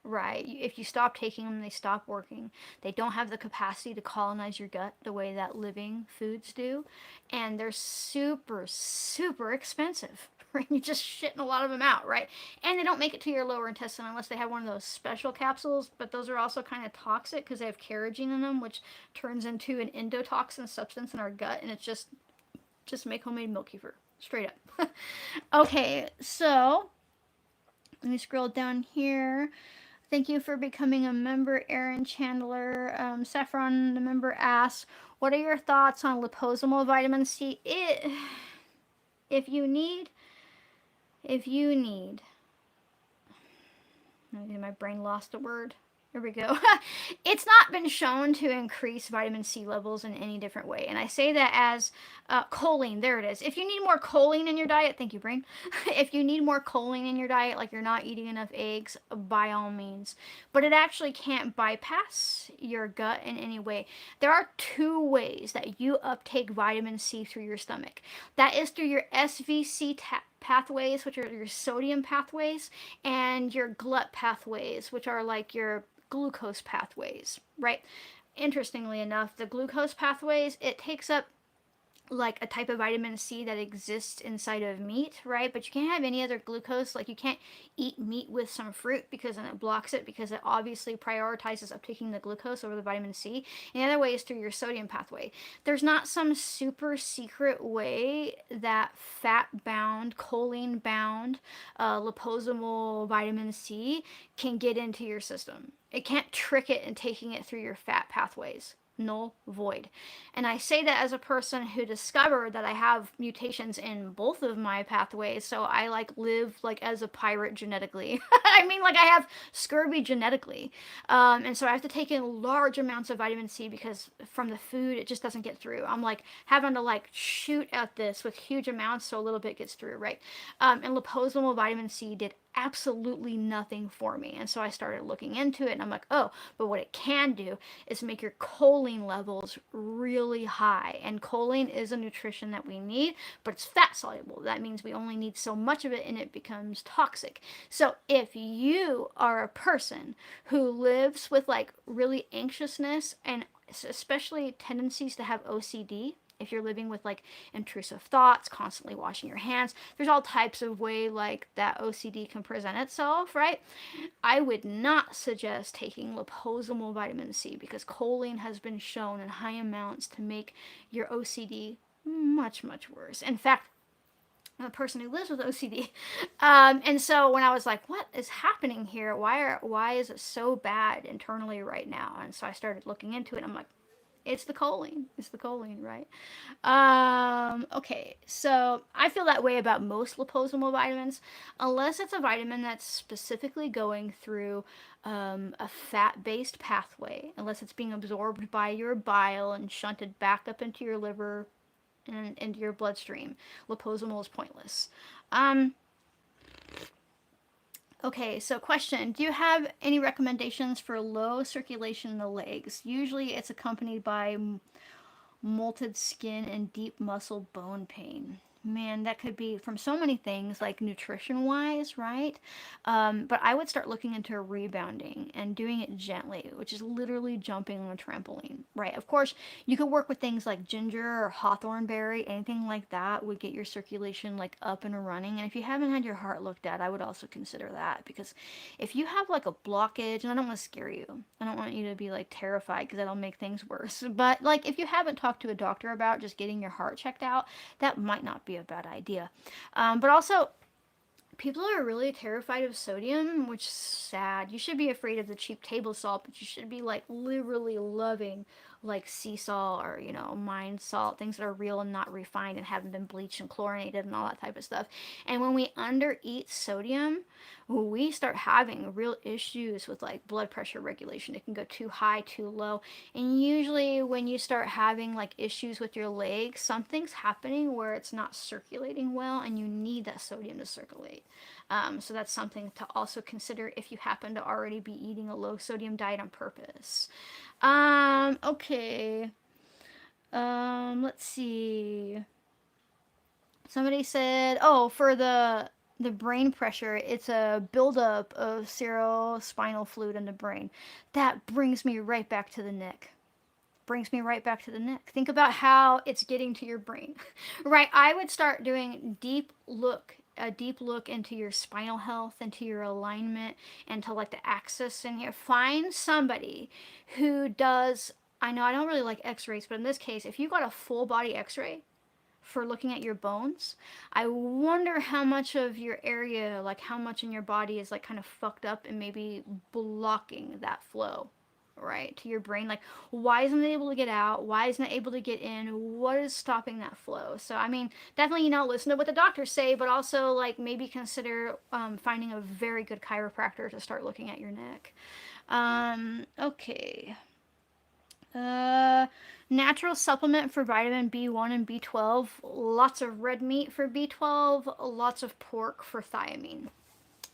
Right. If you stop taking them, they stop working. They don't have the capacity to colonize your gut the way that living foods do. And they're super, super expensive. Right? You're just shitting a lot of them out, right? And they don't make it to your lower intestine unless they have one of those special capsules. But those are also kind of toxic because they have carrageenan in them, which turns into an endotoxin substance in our gut. And it's just make homemade milk kefir. Straight up. Okay, so let me scroll down here. Thank you for becoming a member, Aaron Chandler. Saffron, the member, asks, what are your thoughts on liposomal vitamin C? If you need, my brain lost a word. Here we go. It's not been shown to increase vitamin C levels in any different way. And I say that as choline. There it is. If you need more choline in your diet, thank you, brain. If you need more choline in your diet, like you're not eating enough eggs, by all means. But it actually can't bypass your gut in any way. There are two ways that you uptake vitamin C through your stomach. That is through your SVC pathways, which are your sodium pathways, and your GLUT pathways, which are like your glucose pathways, right? Interestingly enough, the glucose pathways, it takes up like a type of vitamin C that exists inside of meat, right? But you can't have any other glucose. Like you can't eat meat with some fruit because then it blocks it because it obviously prioritizes uptaking the glucose over the vitamin C. And the other way is through your sodium pathway. There's not some super secret way that fat-bound, choline-bound, liposomal vitamin C can get into your system. it can't trick it in taking it through your fat pathways. Null, void. And I say that as a person who discovered that I have mutations in both of my pathways, so I like live like as a pirate genetically. I mean, like I have scurvy genetically, and so I have to take in large amounts of vitamin C because from the food it just doesn't get through. I'm like having to like shoot at this with huge amounts so a little bit gets through, right? And liposomal vitamin C did absolutely nothing for me. And so I started looking into it and I'm like, oh, but what it can do is make your choline levels really high. And choline is a nutrition that we need, but it's fat soluble. That means we only need so much of it and it becomes toxic. So if you are a person who lives with like really anxiousness and especially tendencies to have OCD, if you're living with like intrusive thoughts, constantly washing your hands, there's all types of way like that OCD can present itself, right? I would not suggest taking liposomal vitamin C because choline has been shown in high amounts to make your OCD much, much worse. In fact, I'm a person who lives with OCD. And so when I was like, what is happening here? Why is it so bad internally right now? And so I started looking into it. I'm like, it's the choline. It's the choline, right? Okay, so I feel that way about most liposomal vitamins, unless it's a vitamin that's specifically going through a fat based pathway, unless it's being absorbed by your bile and shunted back up into your liver and into your bloodstream. Liposomal is pointless. Um, Okay, so question. Do you have any recommendations for low circulation in the legs? Usually it's accompanied by molted skin and deep muscle bone pain. Man, that could be from so many things, like nutrition wise, right? But I would start looking into rebounding and doing it gently, which is literally jumping on a trampoline, right? Of course, you could work with things like ginger or hawthorn berry, anything like that would get your circulation like up and running. And if you haven't had your heart looked at, I would also consider that because if you have like a blockage, and I don't want to scare you, I don't want you to be like terrified because that'll make things worse. But like if you haven't talked to a doctor about just getting your heart checked out, that might not be a bad idea. But also, people are really terrified of sodium, which is sad. You should be afraid of the cheap table salt, but you should be like literally loving like sea salt or mine salt, things that are real and not refined and haven't been bleached and chlorinated and all that type of stuff. And when we under eat sodium, we start having real issues with like blood pressure regulation. It can go too high, too low. And usually when you start having like issues with your legs, something's happening where it's not circulating well and you need that sodium to circulate. So that's something to also consider if you happen to already be eating a low sodium diet on purpose. Okay. Let's see. Somebody said, oh, for the brain pressure, it's a buildup of cerebrospinal fluid in the brain. That brings me right back to the neck. Brings me right back to the neck. Think about how it's getting to your brain. Right? I would start doing a deep look into your spinal health, into your alignment, into like the axis in here. Find somebody who does, I know I don't really like x-rays, but in this case, if you got a full body x-ray for looking at your bones, I wonder how much of your area, like how much in your body is like kind of fucked up and maybe blocking that flow, right, to your brain. Like, why isn't it able to get out? Why isn't it able to get in? What is stopping that flow? So, I mean, definitely, listen to what the doctors say, but also, like, maybe consider finding a very good chiropractor to start looking at your neck. Okay. Natural supplement for vitamin B1 and B12. Lots of red meat for B12, lots of pork for thiamine.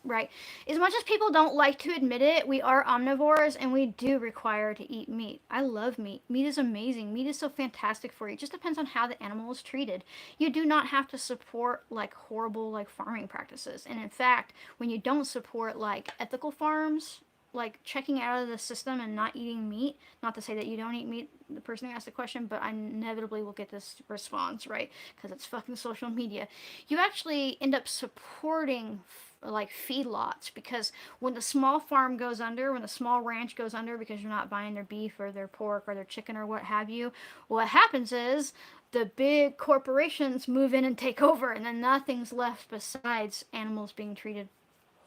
Right. As much as people don't like to admit it, we are omnivores and we do require to eat meat. I love meat. Meat is amazing. Meat is so fantastic for you. It just depends on how the animal is treated. You do not have to support like horrible like farming practices. And in fact, when you don't support like ethical farms, like checking out of the system and not eating meat, not to say that you don't eat meat, the person who asked the question, but I inevitably will get this response, right? Because it's fucking social media. You actually end up supporting like feedlots, because when the small farm goes under, when the small ranch goes under because you're not buying their beef or their pork or their chicken or what have you, what happens is the big corporations move in and take over, and then nothing's left besides animals being treated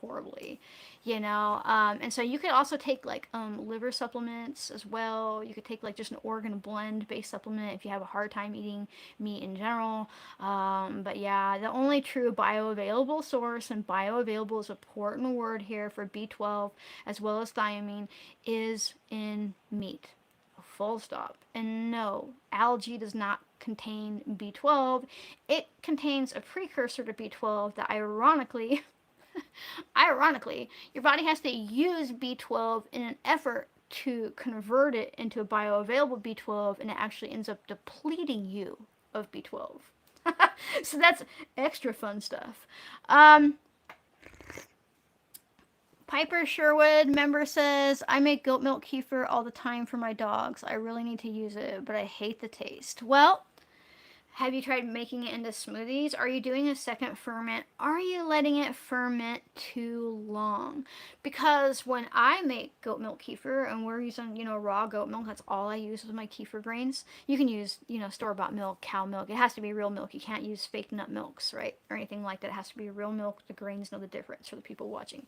horribly, you know. And so you could also take like liver supplements as well. You could take like just an organ blend based supplement if you have a hard time eating meat in general. But yeah, the only true bioavailable source, and bioavailable is an important word here for B12 as well as thiamine, is in meat. Full stop. And no, algae does not contain B12. It contains a precursor to B12 that ironically, your body has to use B12 in an effort to convert it into a bioavailable B12, and it actually ends up depleting you of B12. So that's extra fun stuff. Piper Sherwood member says, I make goat milk kefir all the time for my dogs. I really need to use it, but I hate the taste. Well, have you tried making it into smoothies? Are you doing a second ferment? Are you letting it ferment too long? Because when I make goat milk kefir, and we're using, raw goat milk, that's all I use with my kefir grains. You can use, store-bought milk, cow milk. It has to be real milk. You can't use fake nut milks, right? Or anything like that. It has to be real milk. The grains know the difference for the people watching.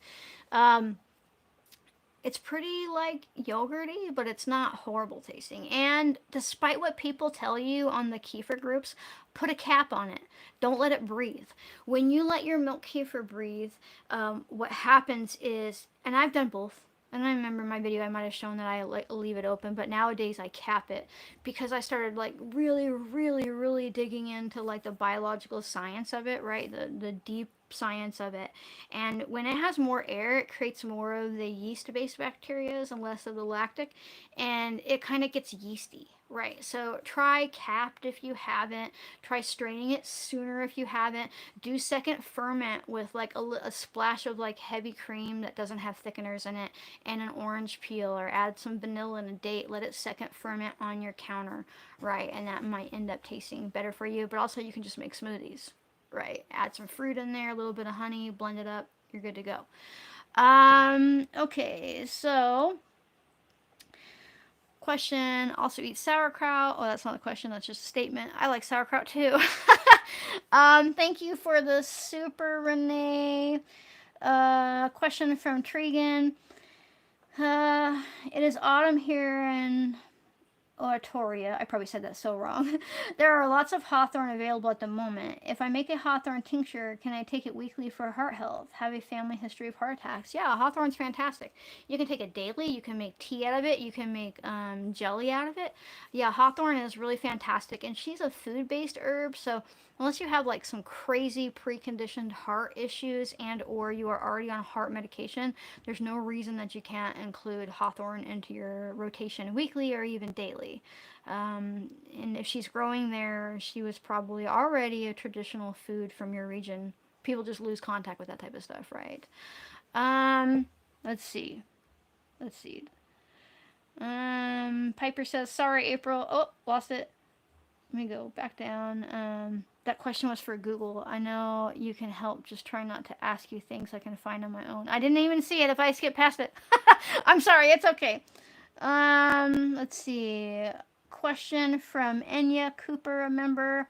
It's pretty like yogurty, but it's not horrible tasting. And despite what people tell you on the kefir groups, put a cap on it. Don't let it breathe. When you let your milk kefir breathe, what happens is, and I've done both. And I remember in my video I might have shown that I leave it open, but nowadays I cap it because I started like really, really, really digging into like the biological science of it, right? The deep science of it. And when it has more air, it creates more of the yeast-based bacteria and less of the lactic, and it kind of gets yeasty. Right, so try capped if you haven't. Try straining it sooner if you haven't. Do second ferment with like a splash of like heavy cream that doesn't have thickeners in it, and an orange peel, or add some vanilla and a date. Let it second ferment on your counter, right? And that might end up tasting better for you. But also you can just make smoothies, right? Add some fruit in there, a little bit of honey, blend it up. You're good to go. Okay, so question, also eat sauerkraut. Oh, that's not a question, that's just a statement. I like sauerkraut too. Thank you for the super, Renee. Question from Tregan. It is autumn here in Oratoria. I probably said that so wrong. There are lots of hawthorn available at the moment. If I make a hawthorn tincture, can I take it weekly for heart health? Have a family history of heart attacks. Yeah, hawthorn's fantastic. You can take it daily. You can make tea out of it. You can make jelly out of it. Yeah, hawthorn is really fantastic. And she's a food-based herb, so unless you have like some crazy preconditioned heart issues and or you are already on heart medication, there's no reason that you can't include hawthorn into your rotation weekly or even daily. And if she's growing there, she was probably already a traditional food from your region. People just lose contact with that type of stuff, right? Let's see. Piper says, sorry, April. Oh, lost it. Let me go back down. That question was for Google. I know you can help. Just try not to ask you things I can find on my own. I didn't even see it if I skip past it. I'm sorry. It's okay. Let's see. Question from Enya Cooper, a member.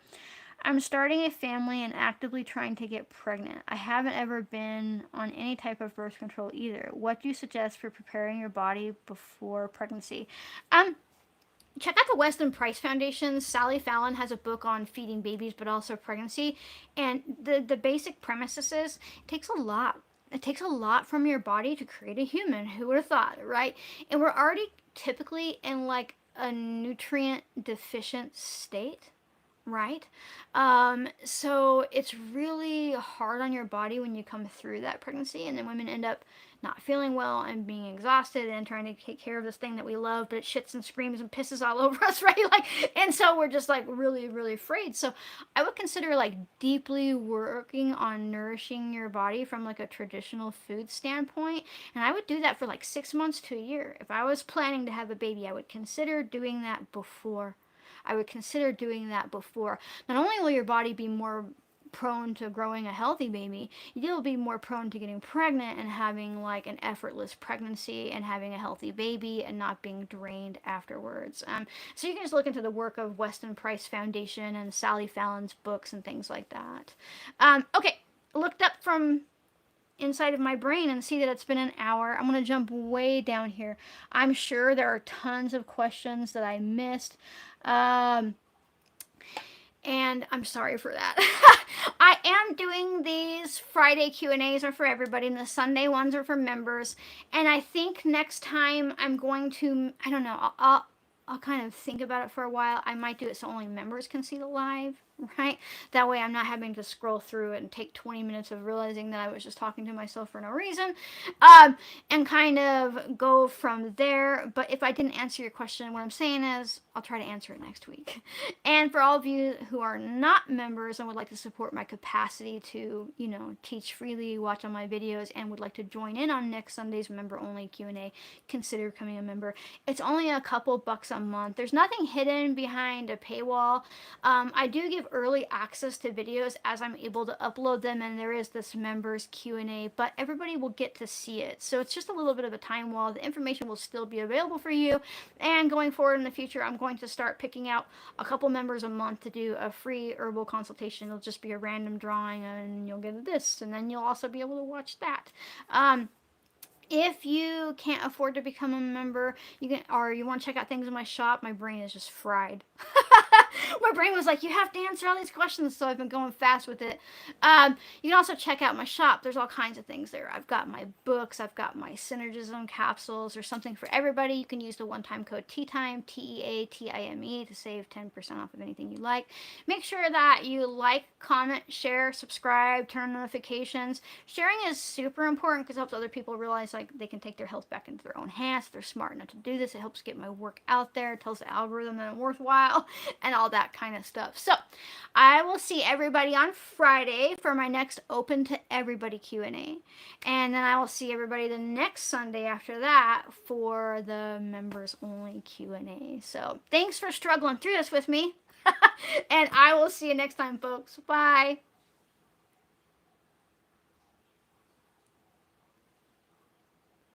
I'm starting a family and actively trying to get pregnant. I haven't ever been on any type of birth control either. What do you suggest for preparing your body before pregnancy? Check out the Weston Price Foundation. Sally Fallon has a book on feeding babies, but also pregnancy. And the basic premises is it takes a lot. It takes a lot from your body to create a human. Who would have thought, right? And we're already typically in like a nutrient deficient state, right? So it's really hard on your body when you come through that pregnancy, and then women end up not feeling well and being exhausted and trying to take care of this thing that we love, but it shits and screams and pisses all over us, right? Like, and so we're just like really, really afraid. So I would consider like deeply working on nourishing your body from like a traditional food standpoint. And I would do that for like 6 months to a year. If I was planning to have a baby, I would consider doing that before. Not only will your body be more prone to growing a healthy baby, you'll be more prone to getting pregnant and having like an effortless pregnancy and having a healthy baby and not being drained afterwards. So you can just look into the work of Weston Price Foundation and Sally Fallon's books and things like that. Okay, looked up from inside of my brain and see that it's been an hour. I'm going to jump way down here. I'm sure there are tons of questions that I missed. And I'm sorry for that. I am doing these Friday Q&As are for everybody, and the Sunday ones are for members. And I think next time I'm going to, I don't know, I'll kind of think about it for a while. I might do it so only members can see the live, right? That way I'm not having to scroll through it and take 20 minutes of realizing that I was just talking to myself for no reason. And kind of go from there. But if I didn't answer your question, what I'm saying is I'll try to answer it next week. And for all of you who are not members and would like to support my capacity to, teach freely, watch all my videos, and would like to join in on next Sunday's member-only Q&A, consider becoming a member. It's only a couple bucks a month. There's nothing hidden behind a paywall. I do give early access to videos as I'm able to upload them, and there is this members Q&A, but everybody will get to see it. So it's just a little bit of a time wall. The information will still be available for you, and going forward in the future, I'm going to start picking out a couple members a month to do a free herbal consultation. It'll just be a random drawing, and you'll get this, and then you'll also be able to watch that. If you can't afford to become a member, or you want to check out things in my shop, my brain is just fried. My brain was like, you have to answer all these questions, so I've been going fast with it. You can also check out my shop. There's all kinds of things there. I've got my books. I've got my Synergism capsules. There's something for everybody. You can use the one-time code TEATIME, TEATIME, to save 10% off of anything you like. Make sure that you like, comment, share, subscribe, turn on notifications. Sharing is super important because it helps other people realize they can take their health back into their own hands. If they're smart enough to do this, it helps get my work out there. It tells the algorithm that I'm worthwhile and all that kind of stuff. So I will see everybody on Friday for my next open to everybody Q&A, and then I will see everybody the next Sunday after that for the members only Q&A. So thanks for struggling through this with me. And I will see you next time, folks. Bye.